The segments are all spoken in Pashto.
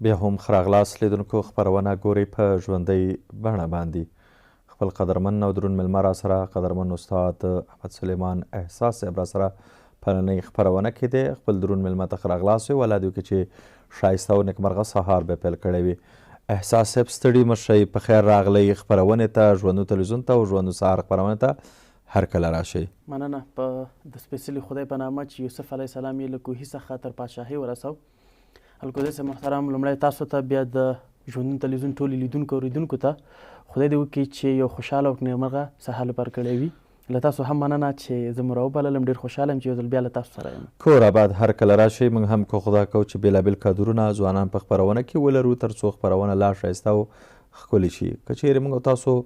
بیا هم ښه راغلاست لیدونکو. خپرونه ګورئ په ژوندۍ بڼه باندې. خپل قدرمن او دروند میلمه را سره قدرمن استاد احمد سلیمان احساس صاحب را سره په نننۍ خپرونه کې دی. خپل دروند میلمه ته ښه راغلاست وایو. الله دې وکړي چې ښایسته او نیکمرغه سهار به پیل کړی وي. احساس صاحب ستړي مه شئ، په خیر راغلی خپرونې ته، ژوندون تلویزیون ته او ژوندون سهار خپرونې ته هر کله راشئ. مننه. په د سپېڅلي خدای په نامه چې یوسف علیه السلام یې له کوهي څخه تر پادشاهۍ ورسو. القدس محترم، لومړی تاسو ته بیا د ژوندون تلویزیون ټولو لیدونکو اوریدونکو ته خدای دې وکړي چې یو خوشحاله او نیکمرغه سهار لپاره کړی وي. له تاسو هم مننه چې زه مو راوبللم. ډېر خوشحاله یم چې یو ځل بیا له تاسو سره یم. کور آباد هر کله راشئ. موږ هم خدا کوو چې بېلابېل کادرونه ځوانان په خپرونه کې ولرو تر څو خپرونه لا ښایسته او ښکلې شي. که چیرې موږ تاسو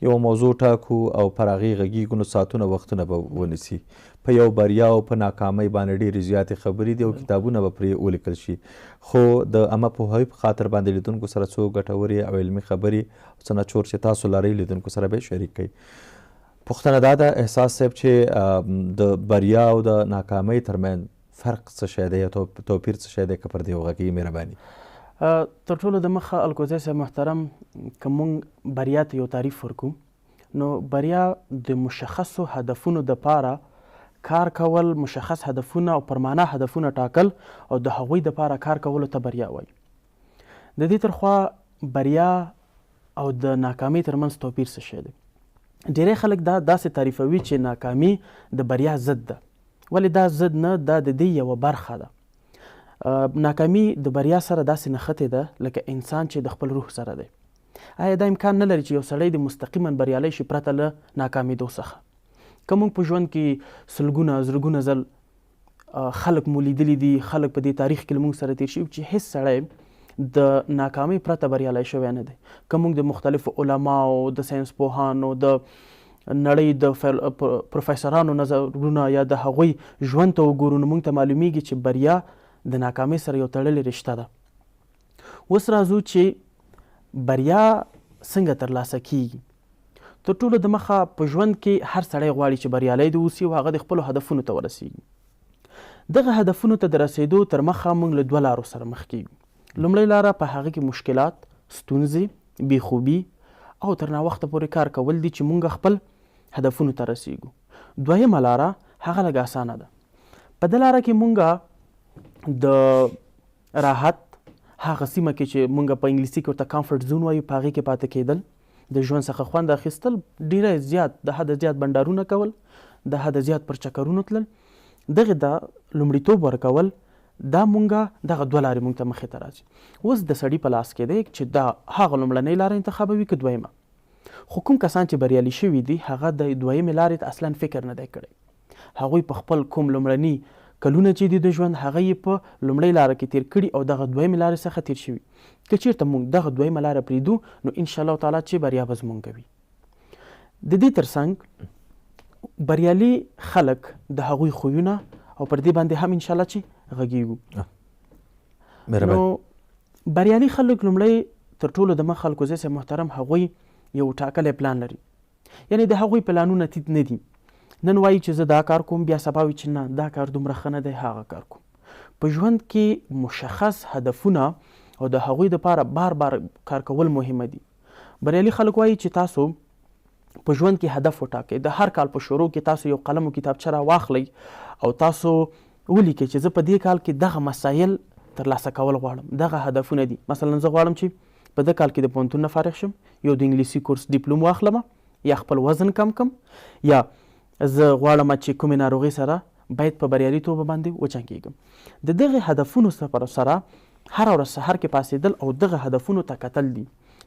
یو موضوع ټاکو او پر هغې غږیږو نو ساعتونه وختونه به ونیسي. په یو بریا او په ناکامۍ باندې ډېرې زیاتې خبرې دي او کتابونه به پرې ولیکل شي، خو د عامه پوهاوي په خاطر باندې لیدونکو سره څو ګټورې او علمي خبرې او څه نچور چې تاسو لرئ لیدونکو سره به یې شریک کړئ. پوښتنه دا ده احساس صاحب چې د بریا او د ناکامۍ ترمنځ فرق څه شی دی یا توپیر څه شی دی؟ که پر دې وغږیږي مهرباني. تر ټولو د مخه الکوزی صاحب محترم، که موږ بریا ته یو تعریف ورکو نو بریا د مشخصو هدفونو دپاره کار کول، مشخص هدفونه او پرمانه هدفونه ټاکل او د هغوی دپاره کار کولو ته بریا وایي. د دې ترخوا بریا او د ناکامۍ ترمنځ توپیر څه شی دی؟ ډېری خلک دا داسې تعریفوي چې ناکامي د بریا ضد ده. ولې دا ضد نه، دا د دې یوه برخه ده. ناکامي د بریا سره داسې نښتې ده لکه انسان چې د خپل روح سره دی. آیا دا امکان نه لري چې یو سړی د مستقیما بریالی شي پرته له ناکامېدو څخه؟ که موږ په ژوند کې سلګونه زرګونه ځل خلک مو لیدلي دي، خلک په دې تاریخ کې له موږ سره تېر شوي چې هېڅ سړی د ناکامۍ پرته بریالی شوی نه دی. که موږ د مختلفو علماو، د ساینس پوهانو، د نړۍ د پروفیسرانو نظرونه یا د هغوی ژوند ته وګورو نو موږ ته معلومیږي چې بریا د ناکامۍ سره یو تړلې رشته ده. اوس راځو چې بریا څنګه ترلاسه کیږي. تر ټولو د مخه په ژوند کې هر سړی غواړي چې بریالی دې اوسي او هغه د خپلو هدفونو ته ورسیږي. دغه هدفونو ته د رسېدو تر مخه موږ له دوه لارو سره مخ کیږو. لومړۍ لاره په هغه کې مشکلات، ستونزې، بېخوبي او تر ناوخته پورې کار کول دي چې موږ خپل هدفونو ته رسیږو. دویمه لاره هغه لږ اسانه ده. په دې لاره کې موږ د راحت هغه سیمه کې چې موږ په انګلیسي کې ورته کمفرټ زون وایو په هغې کې پاتې کېدل، د ژوند څخه خوند اخیستل، ډېری زیات د حده زیات بنډارونه کول، د حده زیات پر چکرونو تلل، دغې ته لومړیتوب ورکول، دا موږ دغه دوه لارې موږ ته مخې ته راځي. اوس د سړي په لاس کې دی چې دا هغه لومړنۍ لاره انتخابوي که دویمه. خو کوم کسان چې بریالي شوي دي هغه د دویمې لارې ته اصلا فکر نه دی کړی. هغوی په خپل کوم لومړني کلونه چې دي د ژوند هغه یې په لومړۍ لاره کې تیر کړي او دغه دویمې لارې څخه تیر شوي. که چېرته موږ دغه دویمه لاره پرېږدو نو انشاءالله تعالی چې بریا به زموږ وي. د دې ترڅنګ بریالي خلک د هغوی خویونه او پر دې باندې هم انشاءالله چې غږیږو. نو بریالي خلک لومړی تر ټولو د مخ الکوزی صاحب محترم هغوی یو ټاکلی پلان لري. یعنې د هغوی پلانونه تیت نه دي. نن وایي چې زه دا کار کوم، بیا سبا وایي چې نه دا کار دومره ښه نه دی، هغه کار کوم. په ژوند کې مشخص هدفونه او د هغوی دپاره بار بار کار کول مهمه دي. بریالي خلک وایي چې تاسو په ژوند کې هدف وټاکئ. د هر کال په شروع کې تاسو یو قلم او کتابچه راواخلئ او تاسو ولیکئ چې زه په دې کال کې دغه مسایل ترلاسه کول غواړم، دغه هدفونه دي. مثلا زه غواړم چې په دغه کال کې د پوهنتون نه فارغ شم، یو د انګلیسي کورس ډیپلوم واخلم، یا خپل وزن کم کم، یا زه غواړم چې کومې ناروغۍ سره باید په بریالیتوب باندې وجنګېږم. د دغه هدفونو سره هره ورځ سهار کې پاڅېدل او دغه هدفونو ته کتل دي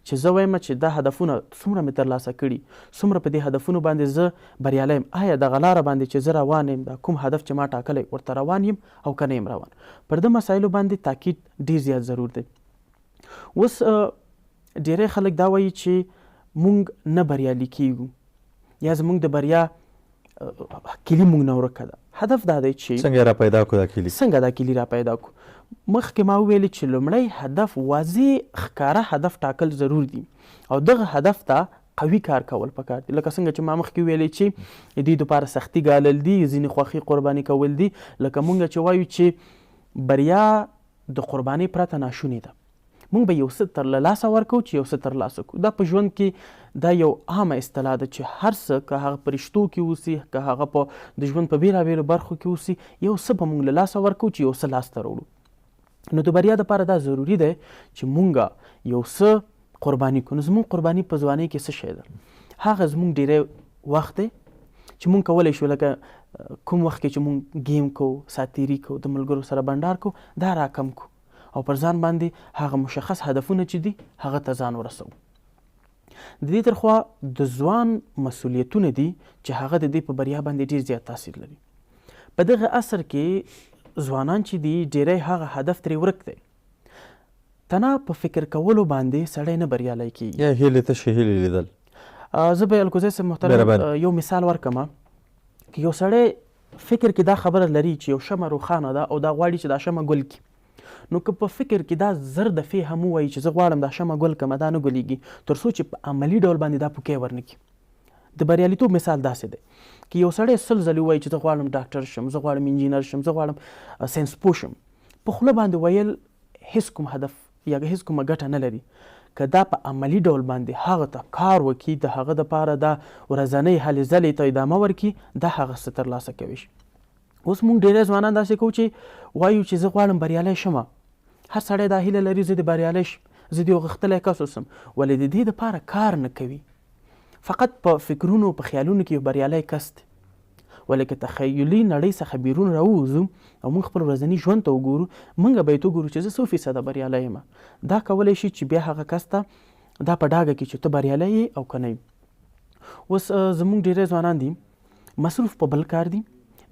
چې زه وایم چې دا هدفونه څومره مې ترلاسه کړي، څومره په دې هدفونو باندې زه بریالی یم، آیا دغه لاره باندې چې زه روان یم، دا کوم هدف چې ما ټاکلی ورته روان یم او که نه یم روان. پر دې مسایلو باندې تاکید ډېر زیات ضرور دی. اوس ډېری خلک دا وایي چې موږ نه بریالي کیږو یا زموږ د بریا کلي موږ نه ورکه ده. هدف دا دی چې څنګه را پیدا کړو دا کلي؟ څنګه دا کلي را پیدا کړو؟ مخکې ما وویلې چې لومړی هدف واضح ښکاره هدف ټاکل ضرور دي او دغه هدف ته قوي کار کول پکار دي. لکه څنګه چې ما مخکې ویلې چې د دې دپاره سختي ګالل دي، ځینې خوښي قرباني کول دي. لکه موږ چې وایو چې بریا د قربانۍ پرته ناشونې ده. موږ به یو څه له لاسه ورکوو چې یو څه ترلاسه کړو. دا په ژوند کې دا یو عامه اصطلاح ده چې هر څه که هغه په رشتو کې اوسي، که هغه په د ژوند په بېلابېلو برخو کې اوسي، یو څه به موږ له لاسه ورکوو چې یو څه لاسته راوړو. نو د بریا دپاره دا ضروري دی چې موږ یو څه قرباني کړو. نو زموږ قرباني په ځوانۍ کې څه شی ده؟ هغه زموږ ډېری وخت دی چې موږ کولی شو لکه کوم وخت کې چې موږ گیم کوو، ساتیري کوو، د ملګرو سره بنډار کوو، دا راکم کو او پر ځان باندې هغه مشخص هدفونه چې دي هغه ته ځان ورسوو. د دې ترخوا د ځوان مسؤلیتونه دي چې هغه د دې په بریا باندې ډېر زیات تاثیر لري. په دغه عصر کې ځوانان چې دي ډېری هغه هدف ترې ورک دی. تنها په فکر کولو باندې سړی نه بریالی کېږي. یا هیلې تشې هیلې لیدل. زه به الکوزی صاحب محترم یو مثال ورکمه که یو سړی فکر کې دا خبره لري چې یو شمه روښانه ده او دا غواړي چې دا شمه ګل کړي، نو که په فکر کې دا زر دفعې هم ووایي چې زه غواړم دا شمه ګل کړمه، دا نه ګلېږي تر څو چې په عملي ډول باندې دا پوکی ورنه کړي. د بریالیتوب مثال داسې دی که یو سړی 100 ځلې ووایي چې زه غواړم ډاکټر شم، زه غواړم انجینر شم، زه غواړم ساینسپوه شم، په خوله باندې ویل هیڅ کوم هدف یا هیڅ کومه ګټه نه لري. که دا په عملي ډول باندې هغه ته کار وکړي، د هغه دپاره دا ورځنۍ هلې ځلې ته ادامه ورکړي، دا هغه څه ترلاسه کوي شي. اوس موږ ډېری ځوانان داسې کوو چې وایو چې زه غواړم بریالی شم. هر سړی دا هیله لري زه د بریالی شم، زه د یو غښتلی کس اوسم، ولې د دې دپاره کار نه کوي. فقط په فکرونو په خیالونو کې یو بریالی کس دی. ولې که تخیلي نړۍ څخه بیرون راووځو او موږ خپل ورځني ژوند ته وګورو، موږ به یې وګورو چې زه 100% بریالی یم. دا کولی شي چې بیا هغه کس ته دا په ډاګه کړي چې ته بریالی یې او که نه یې. اوس زموږ ډېری ځوانان دي مصروف په بل کار دي،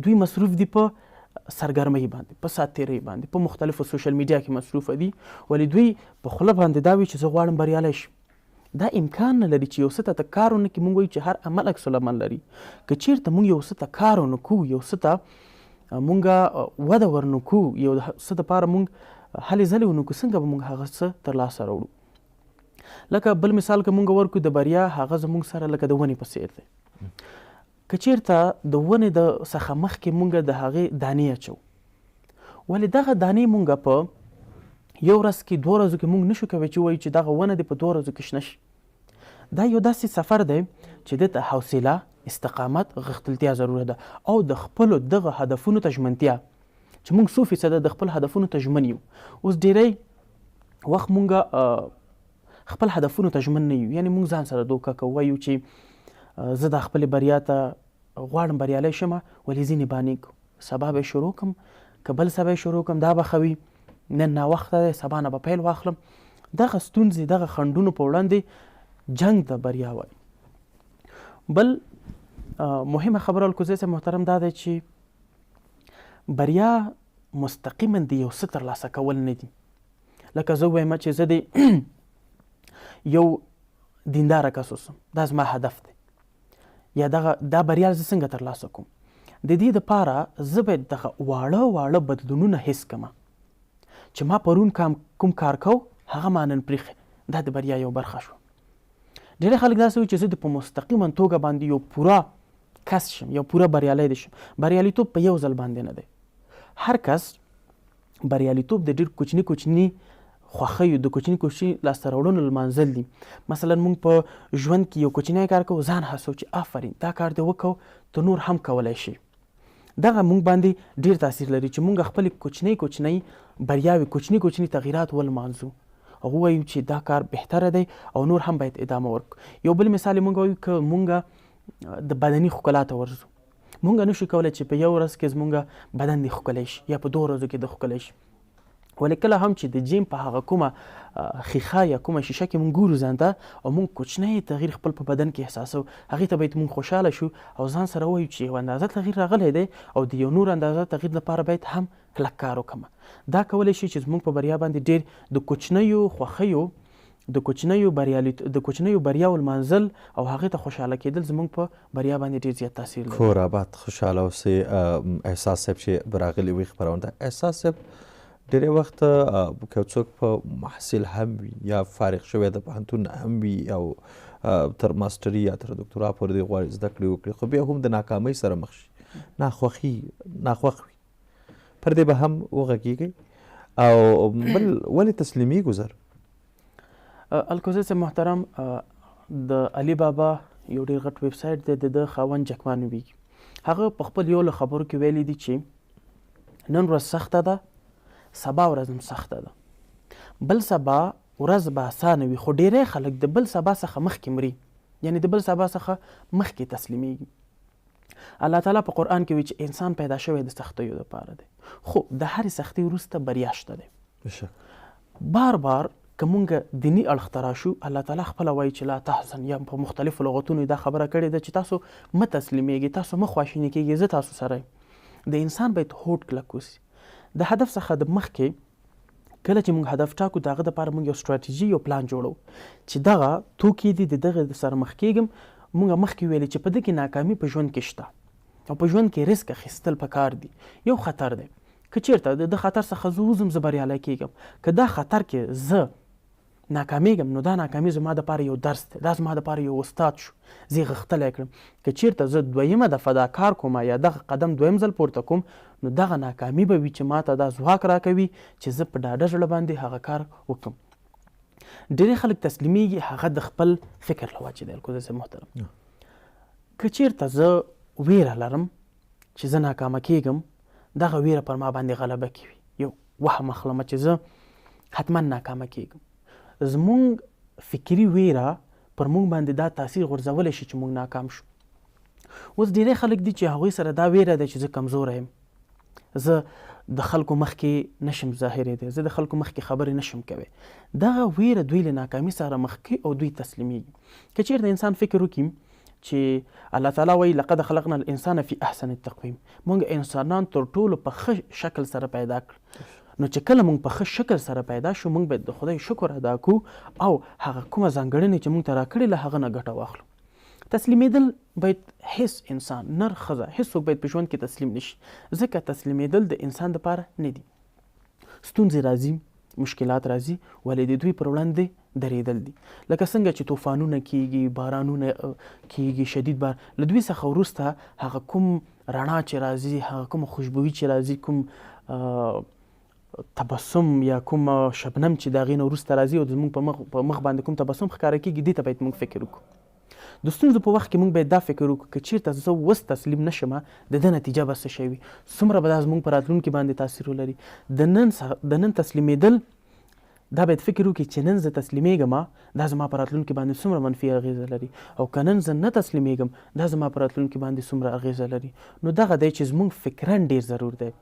دوی مصروف دي په سرګرمۍ باندې، په ساتیرۍ باندې، په مختلفو سوشل میډیا کې مصروفه دي، ولې دوی په خوله باندې دا وي چې زه غواړم بریالی شم. دا امکان نه لري چې یو څه ته کار ونه کړي. موږ وایو چې هر عمل عکس العمل لري. که چېرته موږ یو څه ته کار ونه کوو، یو څه ته موږ وده ورنه کوو، یو څه دپاره موږ هلې ځلې ونه کړو، څنګه به موږ هغه څه ترلاسه راوړو؟ لکه بل مثال که موږ ورکړو د بریا، هغه زموږ سره لکه د ونې په څېر دی. که چېرته د ونې د څخه مخکې موږ د هغې دانې اچوو، ولې دغه دانې موږ په یو ورځ کې 2 ورځو کې موږ نشو کوی چې وایو چې دغه ونه دې په 2 ورځو کې شنه شي. دا یو داسې سفر دی چې دې ته حوصله، استقامت، غښتلتیا ضرورت ده او د خپلو دغه هدفونو ته ژمنتیا چې موږ 100% د خپل هدفونو ته ژمن یو. اوس ډېری وخت موږ خپل هدفونو ته ژمن نه یو، یعنې موږ ځان سره دوکه کوو، وایو چې زه د خپلې بریا ته غواړم بریالی شم، ولې ځینې بانې کوو، سبا به یې شروع کړم، که بل څه به یې شروع کړم، دا به ښه وي، نن ناوخته دی، سبا نه به پیل واخلم. دغه ستونزې، دغه خنډونو په وړاندې جنګ د بریا وایي. بل مهمه خبره الکوزی صاحب محترم دا دی چې بریا مستقیما د یو څه ترلاسه کول نه دي. لکه زه ووایم چې زه د یو دینداره کس اوسم، دا زما هدف دی، یا دا بریا زه څنګه ترلاسه کوم؟ د دې دپاره زه باید دغه واړه بدلونونه حس کړم چې ما پرون کوم کار کو، هغه ما نن پرېښی، دا د بریا یو برخه شو. ډېری خلک داسې وایي چې زه د په مستقیما توګه باندې یو پوره کس شم، یو پوره بریالی دی شم. بریالیتوب په یو ځل باندې نه دی. هر کس بریالیتوب د ډېر کوچني خوښیو، د کوچني لاسته راوړنو لمانځل دي. مثلا موږ په ژوند کې یو کوچنی کار کوو، ځان هڅو چې آفرین دا کار دې وکړو، ته نور هم کولی شي. دغه موږ باندې ډېر تاثیر لري چې موږ خپلې کوچنۍ بریاوې، کوچني تغییرات ولمانځو او ووایو چې دا کار بهتره دی او نور هم باید ادامه ورکړو. یو بل مثال موږ وایو که موږ د بدني ښکلا ته ورځو، موږ نشو کولی چې په یو ورځ کې زموږ بدن دې ښکلی شي یا په 2 ورځو کې د ښکلی شي. ولې کله هم چې د جیم په هغه کومه ښیښه یا کومه شیشه کې موږ ګورو ځان ته او موږ کوچنی تغییر خپل په بدن کې احساسوو، هغې ته باید موږ خوشحاله شو او ځان سره ووایو چې یو اندازه تغییر راغلی دی او د یو نور اندازه تغییر لپاره باید هم کلک کار وکړم. دا کولی شي چې زموږ په بریا باندې ډېر د کوچنیو خوښیو، د کوچنیو بریاو لمانځل او هغې ته خوشحاله کېدل زموږ په بریا باندې ډېر زیات تاثیر لري. کور آباد، خوشحاله اوسئ. احساس صاحب چې براغلي وي خپرونه، احساس صاحب ډېری وخت که څوک په محصل هم وي یا فارغ شوی د پوهنتون هم وي او تر ماسټري یا تر دکتورا پورې دی غواړي زده کړې وکړي، خو بیا هم د ناکامۍ سره مخ شي، ناخوښ وي، پر دې به هم وغږېږئ او بل ولې تسلیمیږو زر؟ الکوزی صاحب محترم، د علي بابا یو ډېر غټ ویب سایټ دی، د ده خاوند جکما نومیږي. هغه په خپل یو له خبرو کې ویلي دي چې نن ورځ سخته ده، سبا ورځ هم سخته ده، بل سبا ورځ به اسانه وي، خو ډېری خلک د بل سبا څخه مخکې مري، یعنی د بل سبا څخه مخکې تسلیمیږي. الله تعالی په قرآن کې وایي چې انسان پیدا شوی د سختیو دپاره دی، خو د هرې سختۍ وروسته بریا شته دی. بار بار که مونږ دیني اړخ ته راشو، الله تعالی خپله وایي چې لا تحزن، یا په مختلفو لغتونو دا خبره کړې ده چې تاسو مه تسلیمیږئ، تاسو مه خواشیني کیږئ، زه تاسو سره یم. د انسان باید هوډ کلک وسي. د هدف څخه د مخکې کله چې موږ هدف ټاکو، د هغه دپاره موږ یو ستراتیژي، یو پلان جوړو چې دغه توکي دي، د دغه سره مخ کیږم. موږ مخکې ویلي چې په دې کې ناکامي په ژوند کې شته، او په ژوند کې رسک اخیستل پکار دي. یو خطر دی، که چېرته د خطر څخه زه وځم، زه بریالی کیږم. که دا خطر کې زه ناکامیږم، نو دا ناکامي زما دپاره یو درس دی، دا زما دپاره یو استاد شو، زه یې غښتلی کړم. که چېرته زه دویمه دفعه دا کار کوم، یا دغه قدم دویم ځل پورته کوم، نو دغه ناکامي به وي چې ماته دا ځواک راکوي چې زه په ډاډه زړه باندې هغه کار وکړم. ډېری خلک تسلیمیږي، هغه د خپل فکر له وجې دی. الکوزی صاحب محترم، که چېرته زه ویره لرم چې زه ناکامه کیږم، دغه ویره پر ما باندې غلبه کوي، یو وهم اخلمه چې زه حتما ناکامه کیږم. زمونږ فکري ویره پر مونږ باندې دا تاثیر غورځولی شي چې مونږ ناکام شو. اوس ډېری خلک دي چې هغوی سره دا ویره ده چې زه کمزوری یم، زه د خلکو مخکې نشم ظاهرېدی، زه د خلکو مخکې خبرې نشم کوی. دغه ویره دوی له ناکامي سره مخ کوي او دوی تسلیمیږي. که چېرته انسان فکر وکړي چې الله تعالی وایي لقد خلقنا الانسان فی احسن التقویم، مونږ انسانان تر ټولو په ښه شکل سره پیدا کړ. نو چې کله مونږ په ښه شکل سره پیدا شو، مونږ باید د خدای شکر ادا کړو او هغه کومه ځانګړنې چې مونږ ته راکړې له هغه نه ګټه واخلو. تسلیمیدل باید هیڅ انسان، نر ښځه، هیڅوک باید په ژوند کې تسلیم نشي، ځکه تسلیمیدل د انسان دپاره نه دي. ستونزې راځي، مشکلات راځي، ولې د دوی پر وړاندې درېدل دي. لکه څنګه چې طوفانونه کیږي، بارانونه کیږي، شدید بار، له دوی څخه وروسته هغه کوم رڼا چې راځي، هغه کوم خوشبويي چې راځي، کوم تبسم یا کوم شبنم چې د هغې نه وروسته راځي او زموږ په مخ باندې کوم تبسم ښکاره کېږي، دې ته باید موږ فکر وکړو. د ستونزو په وخت کې موږ باید دا فکر وکړو که چېرته زه اوس تسلیم نشم، د ده نتیجه به څه شی وي، څومره به دا زموږ په راتلونکي باندې تاثیر ولري. د نن تسلیمېدل دا باید فکر وکړي چې نن زه تسلیمیږم، دا زما په راتلونکي باندې څومره منفي اغېزه لري، او که نن زه نه تسلیمیږم، دا زما په راتلونکي باندې څومره اغېزه لري. نو دغه دی چې زموږ فکرن ډېر ضرور دی،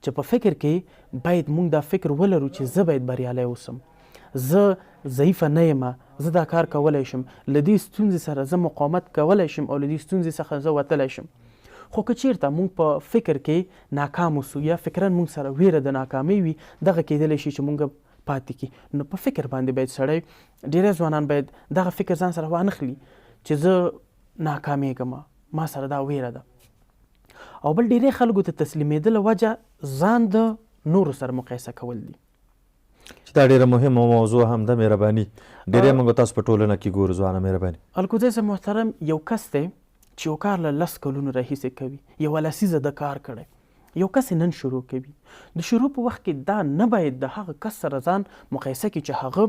چې په فکر کې باید موږ دا فکر ولرو چې زه باید بریالی اوسم، زه ضعیفه نه یم، زه دا کار کولی شم، له دې ستونزې سره زه مقاومت کولی شم او له دې ستونزې څخه زه وتلی شم. خو که چېرته موږ په فکر کې ناکام اوسو، یا فکرن موږ سره ویره د ناکامۍ وي، دغه کیدلی شي چې موږ پاتې کړي. نو په فکر باندې باید سړی، ډېری ځوانان باید دغه فکر ځان سره وانخلي چې زه ناکامېږم، ما سره دا ویره ده. او بل ډېری خلکو ته تسلیمېدل وجه ځان د نورو سره مقایسه کول دي، چې دا ډېره مهمه موضوع هم ده. مهرباني ډېری موږ تاسو په ټولنه کې ګورو ځوانه. مهرباني. الکوزی صاحب محترم، یو کس دی چې یو کار له 10 کلونو راهیسې کوي، یوه لسیزه د کار کړی، یو کس نن شروع کوي. د شروع په وخت کې دا نه باید د هغه کس سره ځان مقایسه کړي چې هغه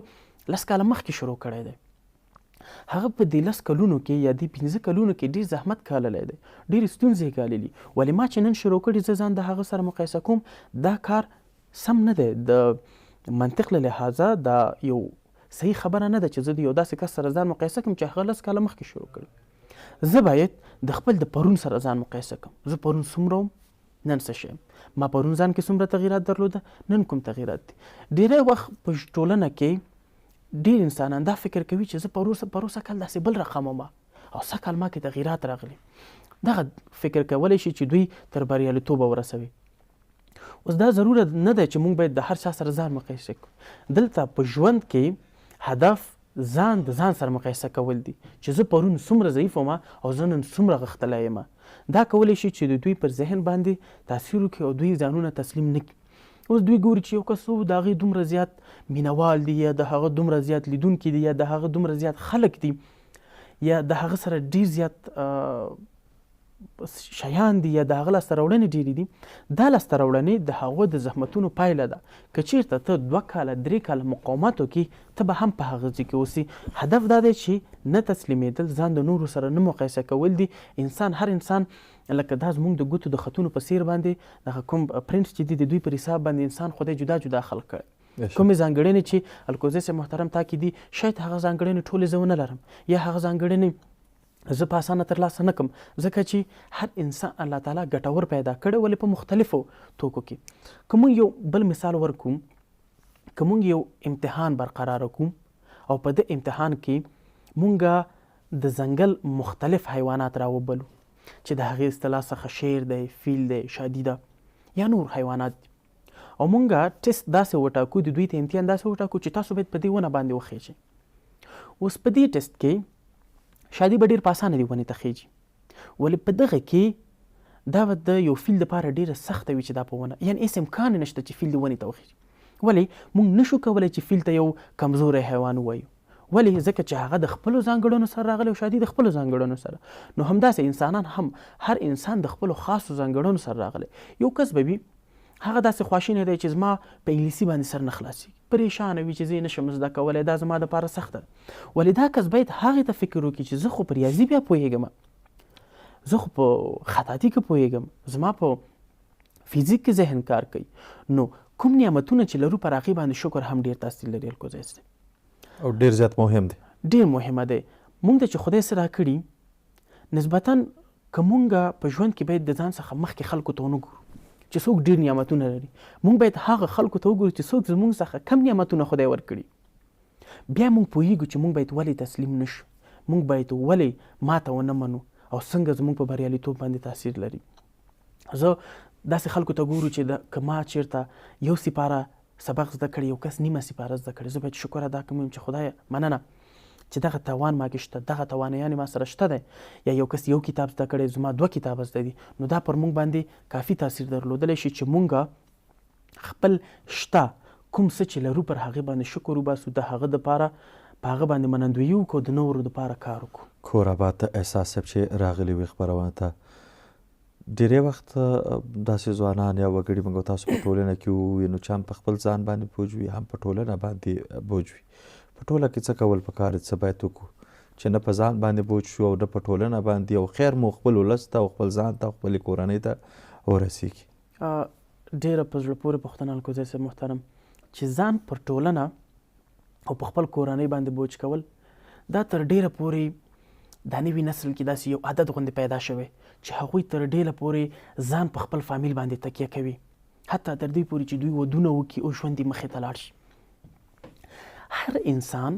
10 کاله مخکې شروع کړی دی. هغه په دې 10 کلونو کې یا دې 15 کلونو کې ډېر زحمت ګاللی دی، ډېرې ستونزې یې ګاللي. ولې ما چې نن شروع کړي زه ځان د هغه سره مقایسه کوم، دا کار سم نه دی. د منطق له لحاظه دا یو صحیح خبره نه ده چې زه د یو داسې کس سره ځان مقایسه کوم چې هغه 10 کاله مخکې شروع کړي. زه باید د خپل د پرون سره ځان مقایسه کوم. زه پرون څومره وم، نن څه شی یم، ما پرون ځان کې څومره تغییرات درلوده، نن کوم تغییرات دي. ډېری وخت په ټولنه کې ډېر انسانان دا فکر کوي چې زه پروسه کال داسې بل رقم وم او سږ کال ما کې تغییرات راغلي. دغه فکر کولی شي چې دوی تر بریالیتوبه ورسوي. اوس دا ضروره نه ده چې موږ باید د هر چا سره ځان مقایسه کړو. دلته په ژوند کې هدف ځان د ځان سره مقایسه کول دي چې زه پرون څومره ضعیف وم او زه نن څومره غښتلی یم. دا کولی شي چې د دوی پر ذهن باندې تاثیر وکړي او دوی ځانونه تسلیم نه کړي. اوس دوی ګوري چې یو کس د هغې دومره زیات مینوال دي، یا د هغه دومره زیات لیدونکي دي، یا د هغه دومره زیات خلک دي، یا د هغه سره ډېر زیات شیان دي یا د هغه لاسته راوړنې ډېرې دي، دا لاسته راوړنې د هغو د زحمتونو پایله ده. که چېرته ته 2 کاله 3 کاله مقاومت وکړي، ته به هم په هغه ځای کې اوسې. هدف دا دی چې نه تسلیمېدل، ځان د نورو سره نه مقایسه کول دي. هر انسان لکه دا زموږ د ګوتو د خطونو په څیر باندې دغه کوم پرنټ چې دي د دوی پر حساب باندې انسان خدای جدا جدا خلق کړی. کومې ځانګړنې چې الکوزی صاحب محترم تا کې دي، شاید هغه ځانګړنې ټولې زه ونه لرم، یا هغه ځانګړنې زه په اسانه ترلاسه نه کړم، ځکه چې هر انسان الله تعالی ګټور پیدا کړی، ولې په مختلفو توکو کې. که موږ یو بل مثال ورکوم، که موږ یو امتحان برقراره کوم او په دې امتحان کې موږ د ځنګل مختلف حیوانات راوبلو چې د هغې اصطلاح څخه شیر دی، فیل دی، شادي ده یا نور حیوانات دي، او موږ ټیسټ داسې وټاکو، د دوی ته امتحان داسې وټاکو چې تاسو باید په دې ونه باندې وخیژئ. اوس په دې ټیسټ کې شادي به ډېر په اسانه دي ونې ته خیږي، ولې په دغه کې دا به د یو فیل دپاره ډېره سخته وي چې دا په ونه، یعنې هېڅ امکان نشته چې فیل دې ونې ته وخیږي. ولې موږ نشو کولی چې فیل ته یو کمزوری حیوان ووایو، ولې ځکه چې هغه د خپلو ځانګړنو سره راغلی او شادي د خپلو ځانګړنو سره. نو همداسې انسانان هم، هر انسان د خپلو خاصو ځانګړنو سره راغلی. یو کس به وي هغه داسې خواشینی دی چې زما په انګلیسي باندې سر نه خلاصېږي، پریشانه وي چې زه یې نشم زده کولی، دا زما دپاره سخته ده. ولې دا کس باید هغې ته فکر وکړي چې زه خو په ریاضي بیا پوهېږم، زه خو په خطاطي کې پوهېږم، زما په فزیک کې ذهن کار کوي. نو کوم نعمتونه چې لرو پر هغې باندې شکر هم ډېر تاثیر لري الکوزی صاحب، او ډېر زیات مهم دی. ډېر مهمه دی. موږ ته چې خدای څه راکړي، نسبتاً که موږ په ژوند کې باید د ځان څخه مخکې خلکو ته ونه ګورو چې څوک ډېر نعمتونه لري، موږ باید هغه خلکو ته وګورو چې څوک زموږ څخه کم نعمتونه خدای ورکړي. بیا موږ پوهیږو چې موږ باید ولې تسلیم نشو، موږ باید ولې ماته ونه منو، او څنګه زموږ په بریالیتوب باندې تاثیر لري. زه داسې خلکو ته ګورو چې که ما چېرته یو سپاره سبق زده کړی، یو کس نیمه سپاره زده کړی، زه باید شکر ادا کړم چې خدایه مننه چې دغه توان ما کې شته، دغه توانایانې ما سره شته دی. یا یو کس یو کتاب زده کړی، زما 2 کتابه زده دي، نو دا پر موږ باندې کافي تاثیر درلودلی شي چې موږ خپل شته کوم څه چې لرو پر هغې باندې شکر وباسو، د هغه دپاره په هغه باندې منندویي وکړو، د نورو دپاره کار وکړو. کور آباد ته احساس صاحب چې راغلي وي خپرونه ته، ډېری وخت داسې ځوانان یا وګړي موږ تاسو په ټولنه کې ووي، نو چې هم په خپل ځان باندې بوج وي، هم په ټولنه باندې بوج وي. په ټوله کې څه کول پکار دي، څه باید وکړو چې نه په ځان باندې بوج شو او نه په ټولنه باندې، او خیر مو خپل ولس ته او خپل ځان ته او خپلې کورنۍ ته ورسېږي؟ ډېره په زړه پورې پوښتنه الکوزی صاحب محترم، چې ځان پر ټولنه او په خپل کورنۍ باندې بوج کول، دا تر ډېره پورې دا نوي نسل کې داسې یو عادت غوندې پیدا شوی چې هغوی تر ډېره پورې ځان په خپل فامیل باندې تکیه کوي، حتی تر دې پورې چې دوی ودونه وکړي او ژوند یې مخې ته لاړ شي. هر انسان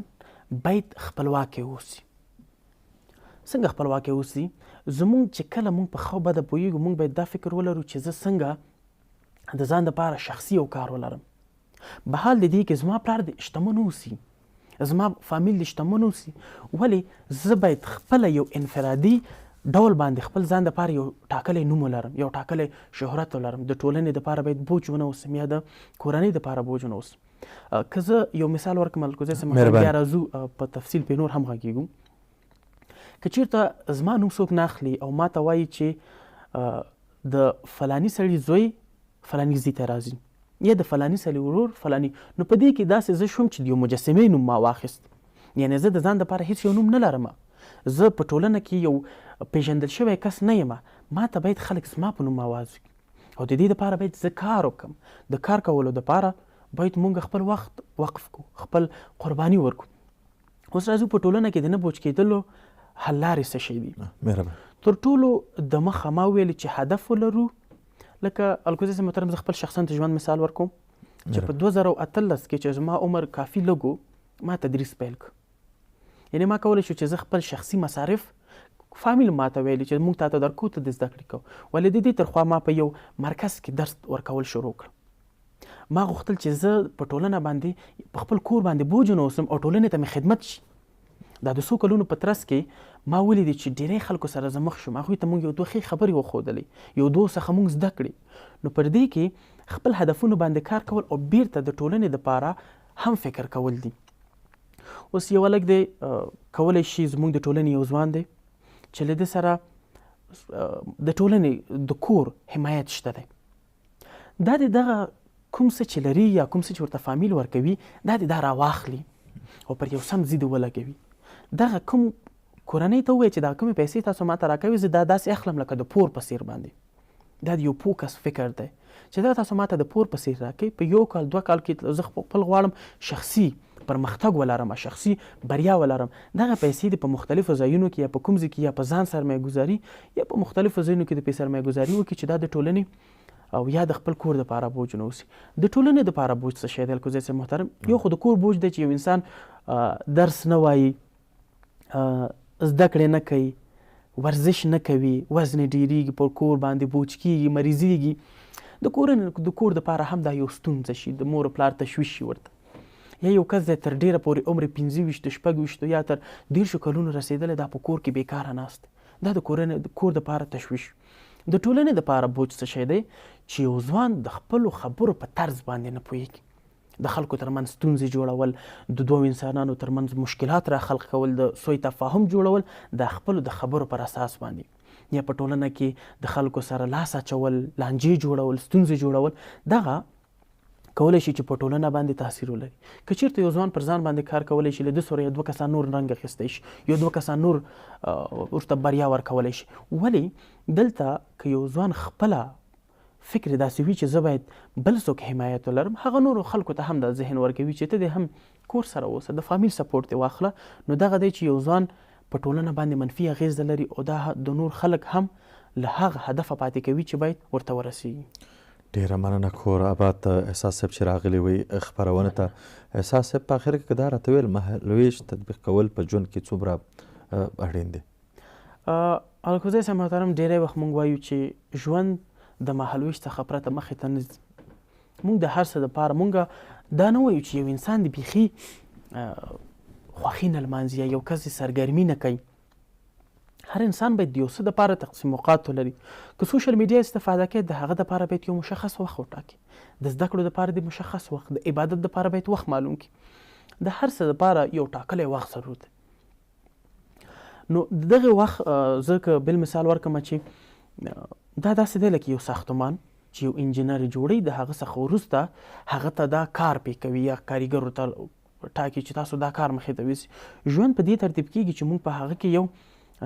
باید خپلواکه اوسي. څنګه خپلواکه اوسي؟ زموږ چې کله موږ په ښه بده پوهېږو، موږ باید دا فکر ولرو چې زه څنګه د ځان دپاره شخصي یو کار ولرم. به حال د دې کې زما پلار دې شتمن اوسي، زما فامیل دې شتمن اوسي، ولې زه باید خپله یو انفرادي ډول باندې خپل ځان دپاره یو ټاکلی نوم ولرم، یو ټاکلی شهرت ولرم. د ټولنې دپاره باید بوج ونه اوسم، یا د کورنۍ دپاره بوج ونه اوسم. که زه یو مثال ورکړم الکوزی صاحب، بیا راځو په تفصیل پې نور هم غږېږو. که چېرته زما نوم څوک نه اخلي او ما ته وایي چې د فلاني سړي زوی فلاني ځای ته راځي، یا د فلاني سړي ورور فلاني، نو په دې کې داسې زه شوم چې د یو مجسمې نوم ما واخیست، یعنې زه د ځان دپاره هېڅ یو نوم نه لرم، زه په ټولنه کې یو پیژندل شوی کس نه یم. ما ته باید خلک زما په نوم آواز وکړي، او د دې دپاره باید زه کار وکړم. د کار کولو دپاره باید مونږ خپل وخت وقف کړو، خپل قرباني ورکړو. اوس راځو په ټولنه کې د نه بوج کېدلو حل لارې څه شی دي؟ تر ټولو د مخه ما ویل چې هدف ولرو. لکه الکوزی صاحب محترم، زه خپل شخصا ته ژوند مثال ورکوم چې په 2018 کې چې زما عمر کافي لږ، ما تدریس پیل کړ. یعنې ما کولی شو چې زه خپل شخصي مصارف فامیل ما ته ویلي چې موږ تاته درکو، ته د زده کړې کوو. ولې د دې ترخوا ما په یو مرکز کې درس ورکول شروع کړ. ما غوښتل چې زه په ټولنه باندې په خپل کور باندې بوج ونه اوسم او ټولنې ته مې خدمت شي. دا د څو کلونو په ترڅ کې ما ولیدې چې ډېری خلکو سره زه مخ شوم، هغوی ته موږ یو دوه ښې خبرې وښودلې، یو دوه څخه موږ زده کړې. نو پر دې کې خپل هدفونو باندې کار کول او بیرته د ټولنې دپاره هم فکر کول دي. اوس یو هلک دی کولی شي زموږ د ټولنې یو ځوان دی چې له ده سره د ټولنې د کور حمایت شته دی. دا د دغه کوم څه چې لري یا کوم څه چې ورته فامیل ورکوي دا د دا راواخلي او پر یو سم ضد ولګوي. دغه کوم کورنۍ ته ووایي چې دا کومې پیسې تاسو ماته راکوي زه دا داسې اخلم لکه د پور په څیر باندې. دا د یو پوکس فکر دی چې دا تاسو ماته د پور په څیر راکوي. په 1 کال 2 کال کې زه خپل غواړم شخصي پرمختګ ولرم، شخصي بریا ولرم. دغه پیسې د په مختلفو ځایونو کې یا په کوم ځای کې یا په ځان سرمایه ګذاري یا په مختلفو ځایونو کې د پیسې سرمایه ګذاري وکړي چې دا د ټولنې او یا د خپل کور دپاره بوج نه اوسي. د ټولنې دپاره بوج څه شی دی الکوزی صاحب محترم؟ یو خو د کور بوج دی چې یو انسان درس نه وایي، زده کړې نه کوي، ورزش نه کوي، وزن ډیریږي، پر کور باندې بوج کیږي، مریضیږي. د کور دپاره هم دا یو ستونزه شي، د مور پلار تشویش شي ورته. یا یو کس دی تر ډیره پورې عمر 25 شپږ یا تر 10 کلونو رسېدلی دا په کور کې بیکاره ناست، دا د کور دپاره تشویش. د ټولنې دپاره بوج څه شی دی چې یو ځوان د خپلو خبرو په طرز باندې نه پوهېږي، د خلکو ترمنځ ستونزې جوړول، د دوو انسانانو ترمنځ مشکلات را خلق کول، د سوء تفاهم جوړول د خپلو د خبرو پر اساس باندې، یا په ټولنه کې د خلکو سره لاس اچول، لانجې جوړول، ستونزې جوړول. دغه کولی شي چې په ټولنه باندې تاثیر ولري. که چېرته یو ځوان پر ځان باندې کار کولی شي له ده سره 2 کسان نور رنګ اخیستی شي، 2 کسان نور ورته بریا ورکولی شي. ولې دلته که یو ځوان خپله فکر داسې وي چې زه باید بل څوک حمایت ولرم، هغه نورو خلکو ته هم دا ذهن ورکوي چې ته دې هم کور سره اوسه، د فامیل سپورټ دې واخله. نو دغه دی چې یو ځوان په ټولنه باندې منفي اغیزه لري او دا د نور خلک هم له هغه هدفه پاتې کوي چې باید ورته ورسیږي. ډیره مننه کور آباد ته احساس صاحب چې راغلی وي خپرونه ته. احساس صاحب په اخر کې دا راته ویل مهالویش تطبیق کول په ژوند کې څومره اړین دی؟ الکوزی صاحب محترم ډیری وخت مونږ وایو چې ژوند د مهالویش څخه پرته مخې ته نه ځي. مونږ د هر څه دپاره مونږ دا نه وایو چې یو انسان د بیخي خوښي نه لمانځي یا یو کس د سرګرمي نه کوي. هر انسان باید د یو څه دپاره تقسیم اوقات ولري. که سوشل میډیا استفاده کوي د هغه دپاره باید یو مشخص وخت وټاکي، د زده کړو دپاره د مشخص وخت، د عبادت دپاره باید وخت معلوم کړي. د هر څه دپاره یو ټاکلی وخت ضرور دی. نو دغه وخت زه که بل مثال ورکړم چې دا داسې دی لکه یو ساختمان چې یو انجینر جوړوي، د هغه څخه وروسته هغه ته دا کار پې کوي یا کاریګرو ته ټاکي چې تاسو دا کار مخې ته ویسي. ژوند په دې ترتیب کېږي چې موږ په هغه کې یو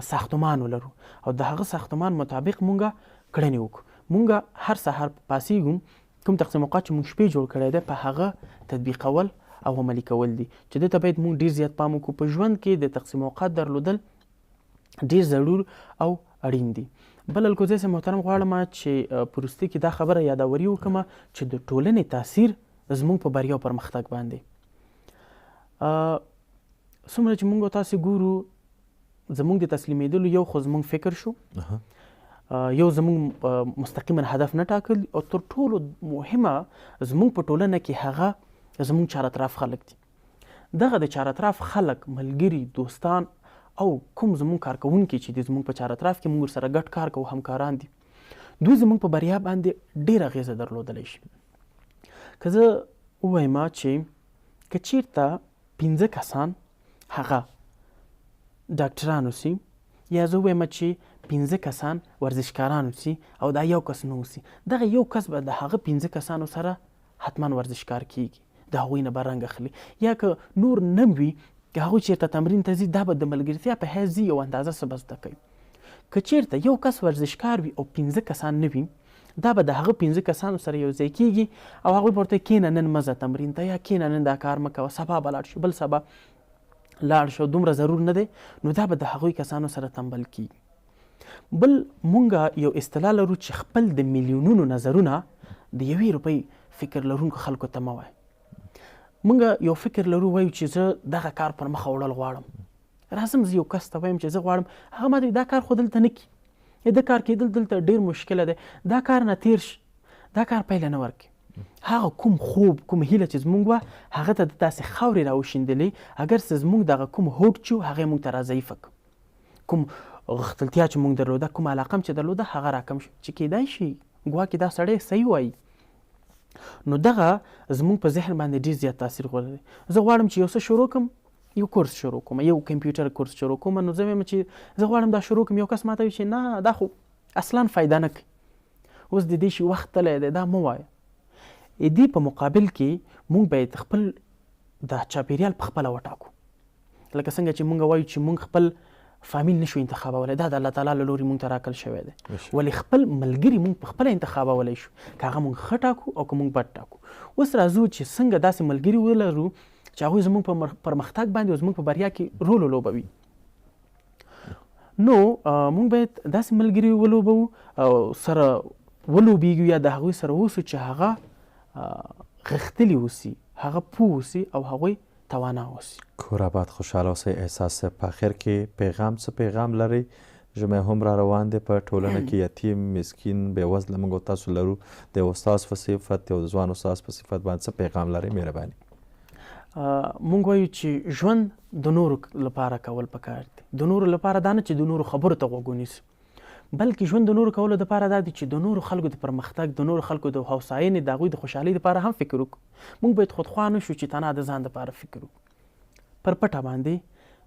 ساختمان ولرو او د هغه ساختمان مطابق مونږه کړنې وکړو. مونږه هر سهار پاسېږو، کوم تقسیم اوقات چې مونږ شپې جوړ کړی دی په هغه تطبیقول او عملي کول دي چې دې ته باید مونږ ډېر زیات پام وکړو. په ژوند کې د تقسیم اوقات درلودل ډېر ضرور او اړین دي. بل الکوزی صاحب محترم غواړم چې په وروستي کې دا خبره یادوري وکړم چې د ټولنې تاثیر زموږ په بریا او پرمختګ باندې څومره چې مونږ تاسې ګورو زمونږ د تسلیمېدلو یو خو زمونږ فکر شو، یو زمونږ مستقیما هدف نه ټاکل او تر ټولو مهمه زمونږ په ټولنه کې هغه زمونږ چار اطراف خلک دي. دغه د چار اطراف خلک، ملګري، دوستان او کوم زمونږ کارکوونکي چې د زمونږ په چار اطراف کې مونږ سره ګډ کار کوو، همکاران دي، دوی زمونږ په بریا باندې ډېره اغېزه درلودلی شي. که زه ووایم چې که چېرته 15 کسان هغه ډاکټران اوسي، یا زه ووایم چې 15 کسان ورزشکاران اوسي او دا یو کس نه اوسي، دغه یو کس به د هغه 15 کسانو سره حتما ورزشکار کیږي، د هغوی نه به رنګ اخلي. یا که نور نه وي، که هغوی چېرته تمرین ته ځي، دا به د ملګرتیا په حیث ځي، یو اندازه څه به زده کوي. که چېرته یو کس ورزشکار وي او 15 کسان نه وي، دا به د هغه 15 کسانو سره یو ځای کیږي او هغوی به ورته کېنه نن مه ځه تمرین ته، یا کېنه نن دا کار مه کوه، سبا به لاړ شو، بل سبا لاړ شو، دومره ضرور نه دی. نو دا به د هغوی کسانو سره تنبل کیږي. بل مونږ یو اصطلاح لرو چې خپل د میلیونونو نظرونه د 1 روپۍ فکر لرونکو خلکو ته مه وایه. مونږ یو فکر لرو، وایو چې زه دغه کار پر مخه وړل غواړم، راځم زه یو کس ته وایم چې زه غواړم هغه ماته دا کار خو دلته نه کړي، دا کار کېدل دلته ډېر مشکله دی، دا کار نه تېر شي، دا کار پیله نه ورکړي. هغه کوم خوب، کوم هیله چې زمونږ وه، هغه ته د داسې خاورې راوشیندلې، اگر څه زمونږ دغه کوم هوډ چې هغه مونږ ته راضعیفه کړو، کوم غښتلتیا چې مونږ درلوده، کوم علاقه چې درلوده، هغه راکم شو چې کیدای شي ګواکې دا سړی صحیح وایي. نو دغه زمونږ په ذهن باندې ډېر زیات تاثیر غوړوي. زه غواړم چې یو څه شروع کړم یو کورس شروع کوم، یو کمپیوټر کورس شروع کوم، نو زه وایم چې زه غواړم دا شروع کوم، یو کس ماته وایي چې نه دا خو اصلا فایده نه کوي، اوس د دې شي وخت تللی دی، دا مه وایه. دې په مقابل کې موږ باید خپل دا چاپیریال په خپله وټاکو. لکه څنګه چې موږ وایو چې موږ خپل فامیل نشو انتخابولی، دا د الله تعالی له لوري موږ ته راکړل شوی دی. ولې خپل ملګري موږ په خپله انتخابولی شو، که هغه موږ ښه ټاکو او که موږ بد ټاکو. اوس راځو چې څنګه داسې ملګري ولرو چې هغوی زموږ په پرمختګ باندې او زموږ په بریا کې رول ولوبوي. نو موږ باید داسې ملګري ولوبوو او سره ولوبېږو یا د هغوی سره اوسو چې هغه غښتلي اوسي، هغه پوه اوسي او هغوی توانا اوسي. کور آباد خوشحاله اوسئ. احساس صاحب په آخر کې پیغام څه پیغام لرئ؟ ژمی هم را روان دی، په ټولنه کې یتیم مسکین بېوزله موږ او تاسو لرو، د یو استاذ په صفت، یو ځوان استاذ په صفت باندې څه پیغام لرئ؟ مهرباني. موږ وایو چې ژوند د نورو لپاره کول پکار دی. د نورو لپاره دا نه چې د نورو خبرو ته غوږ ونیسو، بلکې ژوند د نورو کولو دپاره دا دی چې د نورو خلکو د پرمختګ، د نورو خلکو د هوساینې، د هغوی د خوشحالۍ دپاره هم فکر وکړو. موږ باید خودخوا نه شو چې تنها د ځان دپاره فکر وکړو. پر پټه باندې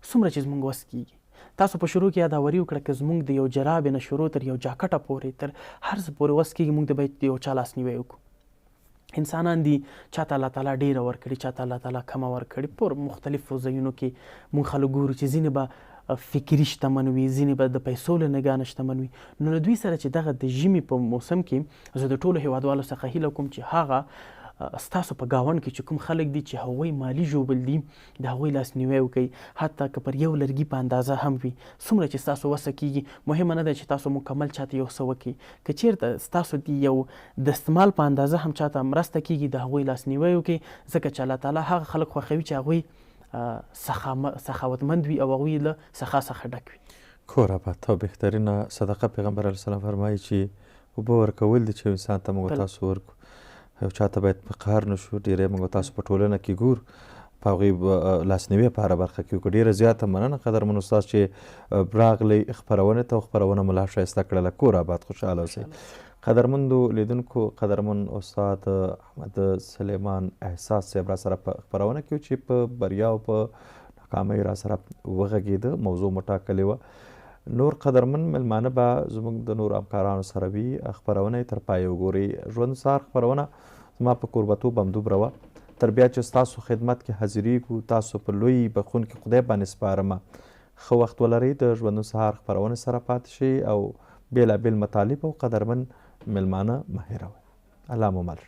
څومره چې زموږ وس کېږي. تاسو په شروع کې یاداوري وکړه که زموږ د یو جرابې نه شروع تر یو جاکټه پورې تر هر څه پورې وس کېږي، موږ د باید یو چا لاسنیوی وکړو. انسانان دي، چاته الله تعالی ډېره ورکړي، چاته الله تعالی کمه ورکړي. په مختلفو ځایونو کې موږ خلک ګورو چې ځینې به فکري شتمن وي، ځینې به د پیسو له نګاه نه شتمن وي. نو له دوی سره چې دغه د ژمي په موسم کې زه د ټولو هیوادوالو څخه هیله کوم چې هغه ستاسو په ګاونډ کې چې کوم خلک دي چې هغوی مالي ژوبل دي، د هغوی لاسنیوی وکړئ، حتی که پر یو لرګي په اندازه هم وي، څومره چې ستاسو وسه کېږي. مهمه نه ده چې تاسو مکمل چاته یو څه وکړئ، که چېرته ستاسو د یو دستمال په اندازه هم چاته مرسته کېږي، د هغوی لاسنیوی وکړئ، ځکه چې الله تعالی هغه خلک خوښوي چې هغوی سخاوتمند وي او هغوی له سخا څخه ډک وي. کور آباد او بهترینه صدقه پیغمبر علیه السلام فرمایي چې اوبه ورکول دي چې انسان ته موږ تاسو ورکو. یو چاته باید په قهر نه شو. ډېری موږ تاسو په ټولنه کې ګورو، په هغوی لاسنیوی په هره برخه کې وکړو. ډېره زیاته مننه قدرمن استاد چې راغلی خپرونې ته، او خپرونه مو لا ښایسته کړله. کور آباد خوشحاله اوسئ. قدرمندو لیدونکو، قدرمن استاد احمد سلیمان احساس صاحب را سره په خپرونه کې و چې په بریا او په ناکامۍ را سره وغږېده، موضوع مو ټاکلې وه. نور قدرمن مېلمانه به زموږ د نورو همکارانو سره وي. خپرونه یې تر پایه وګورئ. ژوند سهار خپرونه زما په کوربتوب همدومره وه. تر بیا چې ستاسو خدمت کې حاضرېږو، تاسو په لوی بخښونکي خدای باندې سپارمه. ښه وخت ولرئ. د ژوندون سهار خپرونې سره پاتې شئ او بېلابېل مطالب او قدرمن مېلمانه مه هېروئ. الله مو مل.